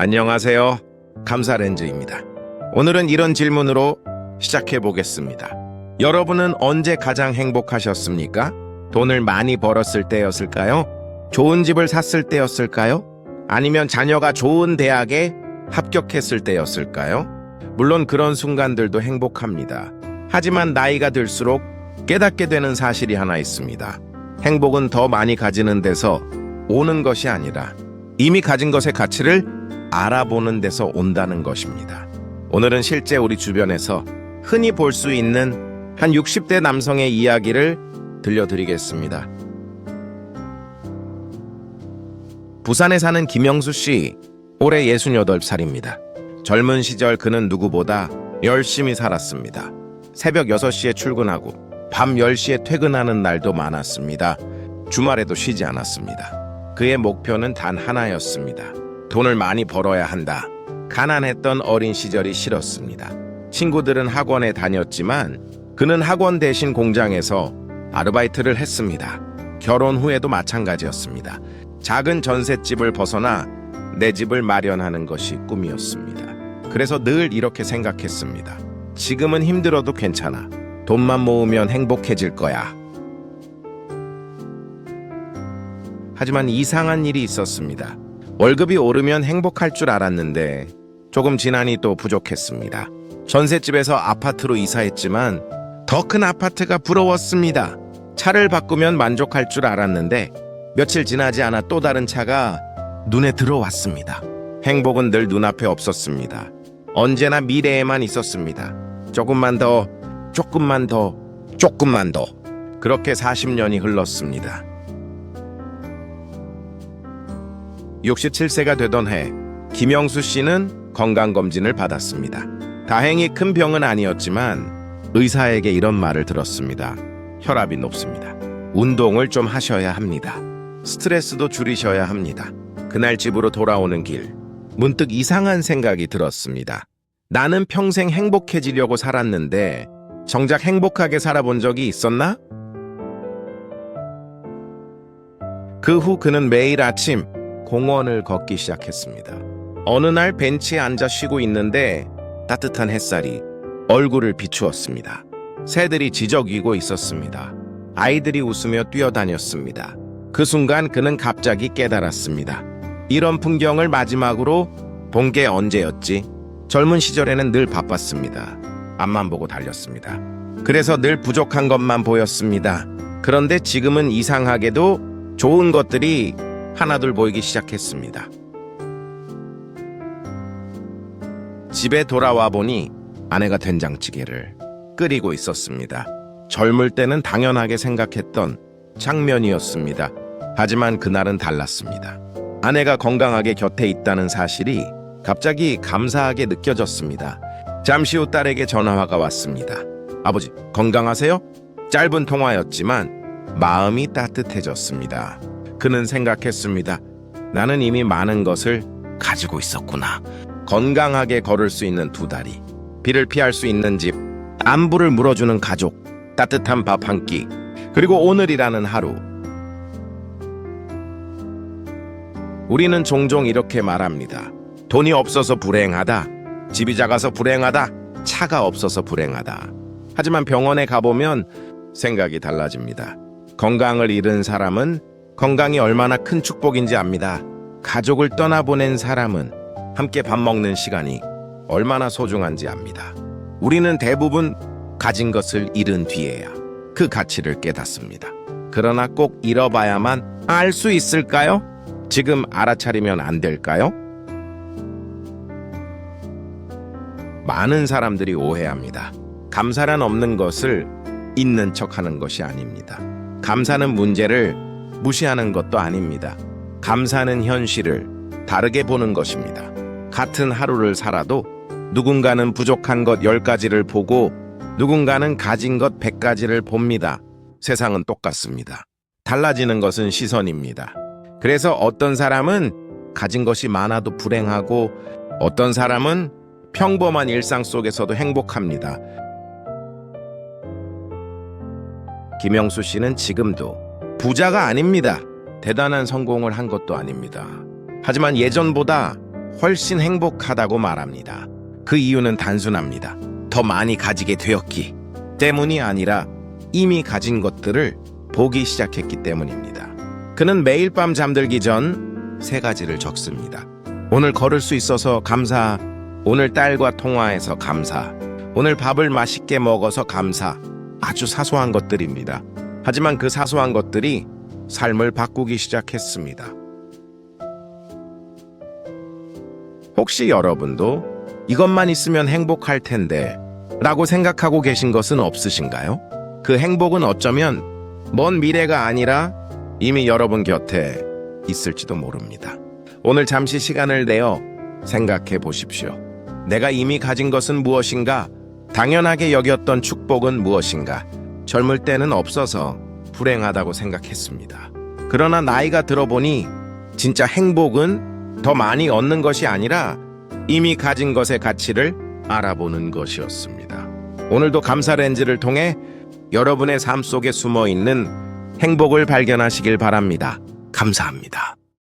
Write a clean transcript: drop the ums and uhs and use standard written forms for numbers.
안녕하세요. 감사렌즈입니다. 오늘은 이런 질문으로 시작해 보겠습니다. 여러분은 언제 가장 행복하셨습니까? 돈을 많이 벌었을 때였을까요? 좋은 집을 샀을 때였을까요? 아니면 자녀가 좋은 대학에 합격했을 때였을까요? 물론 그런 순간들도 행복합니다. 하지만 나이가 들수록 깨닫게 되는 사실이 하나 있습니다. 행복은 더 많이 가지는 데서 오는 것이 아니라 이미 가진 것의 가치를 알아보는 데서 온다는 것입니다. 오늘은 실제 우리 주변에서 흔히 볼 수 있는 한 60대 남성의 이야기를 들려드리겠습니다. 부산에 사는 김영수 씨, 올해 68살입니다. 젊은 시절 그는 누구보다 열심히 살았습니다. 새벽 6시에 출근하고 밤 10시에 퇴근하는 날도 많았습니다. 주말에도 쉬지 않았습니다. 그의 목표는 단 하나였습니다. 돈을 많이 벌어야 한다. 가난했던 어린 시절이 싫었습니다. 친구들은 학원에 다녔지만 그는 학원 대신 공장에서 아르바이트를 했습니다. 결혼 후에도 마찬가지였습니다. 작은 전셋집을 벗어나 내 집을 마련하는 것이 꿈이었습니다. 그래서 늘 이렇게 생각했습니다. 지금은 힘들어도 괜찮아. 돈만 모으면 행복해질 거야. 하지만 이상한 일이 있었습니다. 월급이 오르면 행복할 줄 알았는데 조금 지나니 또 부족했습니다. 전셋집에서 아파트로 이사했지만 더 큰 아파트가 부러웠습니다. 차를 바꾸면 만족할 줄 알았는데 며칠 지나지 않아 또 다른 차가 눈에 들어왔습니다. 행복은 늘 눈앞에 없었습니다. 언제나 미래에만 있었습니다. 조금만 더, 조금만 더, 조금만 더. 그렇게 40년이 흘렀습니다. 67세가 되던 해, 김영수 씨는 건강검진을 받았습니다. 다행히 큰 병은 아니었지만 의사에게 이런 말을 들었습니다. 혈압이 높습니다. 운동을 좀 하셔야 합니다. 스트레스도 줄이셔야 합니다. 그날 집으로 돌아오는 길, 문득 이상한 생각이 들었습니다. 나는 평생 행복해지려고 살았는데 정작 행복하게 살아본 적이 있었나? 그 후 그는 매일 아침 공원을 걷기 시작했습니다. 어느 날 벤치에 앉아 쉬고 있는데 따뜻한 햇살이 얼굴을 비추었습니다. 새들이 지저귀고 있었습니다. 아이들이 웃으며 뛰어다녔습니다. 그 순간 그는 갑자기 깨달았습니다. 이런 풍경을 마지막으로 본 게 언제였지? 젊은 시절에는 늘 바빴습니다. 앞만 보고 달렸습니다. 그래서 늘 부족한 것만 보였습니다. 그런데 지금은 이상하게도 좋은 것들이 하나둘 보이기 시작했습니다. 집에 돌아와 보니 아내가 된장찌개를 끓이고 있었습니다. 젊을 때는 당연하게 생각했던 장면이었습니다. 하지만 그날은 달랐습니다. 아내가 건강하게 곁에 있다는 사실이 갑자기 감사하게 느껴졌습니다. 잠시 후 딸에게 전화가 왔습니다. 아버지, 건강하세요? 짧은 통화였지만 마음이 따뜻해졌습니다. 그는 생각했습니다. 나는 이미 많은 것을 가지고 있었구나. 건강하게 걸을 수 있는 두 다리, 비를 피할 수 있는 집, 안부를 물어주는 가족, 따뜻한 밥 한 끼, 그리고 오늘이라는 하루. 우리는 종종 이렇게 말합니다. 돈이 없어서 불행하다, 집이 작아서 불행하다, 차가 없어서 불행하다. 하지만 병원에 가보면 생각이 달라집니다. 건강을 잃은 사람은 건강이 얼마나 큰 축복인지 압니다. 가족을 떠나보낸 사람은 함께 밥 먹는 시간이 얼마나 소중한지 압니다. 우리는 대부분 가진 것을 잃은 뒤에야 그 가치를 깨닫습니다. 그러나 꼭 잃어봐야만 알 수 있을까요? 지금 알아차리면 안 될까요? 많은 사람들이 오해합니다. 감사란 없는 것을 있는 척하는 것이 아닙니다. 감사는 문제를 무시하는 것도 아닙니다. 감사는 현실을 다르게 보는 것입니다. 같은 하루를 살아도 누군가는 부족한 것 10가지를 보고 누군가는 가진 것 100가지를 봅니다. 세상은 똑같습니다. 달라지는 것은 시선입니다. 그래서 어떤 사람은 가진 것이 많아도 불행하고 어떤 사람은 평범한 일상 속에서도 행복합니다. 김영수 씨는 지금도 부자가 아닙니다. 대단한 성공을 한 것도 아닙니다. 하지만 예전보다 훨씬 행복하다고 말합니다. 그 이유는 단순합니다. 더 많이 가지게 되었기 때문이 아니라 이미 가진 것들을 보기 시작했기 때문입니다. 그는 매일 밤 잠들기 전 세 가지를 적습니다. 오늘 걸을 수 있어서 감사, 오늘 딸과 통화해서 감사, 오늘 밥을 맛있게 먹어서 감사. 아주 사소한 것들입니다. 하지만 그 사소한 것들이 삶을 바꾸기 시작했습니다. 혹시 여러분도 이것만 있으면 행복할 텐데 라고 생각하고 계신 것은 없으신가요? 그 행복은 어쩌면 먼 미래가 아니라 이미 여러분 곁에 있을지도 모릅니다. 오늘 잠시 시간을 내어 생각해 보십시오. 내가 이미 가진 것은 무엇인가? 당연하게 여겼던 축복은 무엇인가? 젊을 때는 없어서 불행하다고 생각했습니다. 그러나 나이가 들어보니 진짜 행복은 더 많이 얻는 것이 아니라 이미 가진 것의 가치를 알아보는 것이었습니다. 오늘도 감사 렌즈를 통해 여러분의 삶 속에 숨어 있는 행복을 발견하시길 바랍니다. 감사합니다.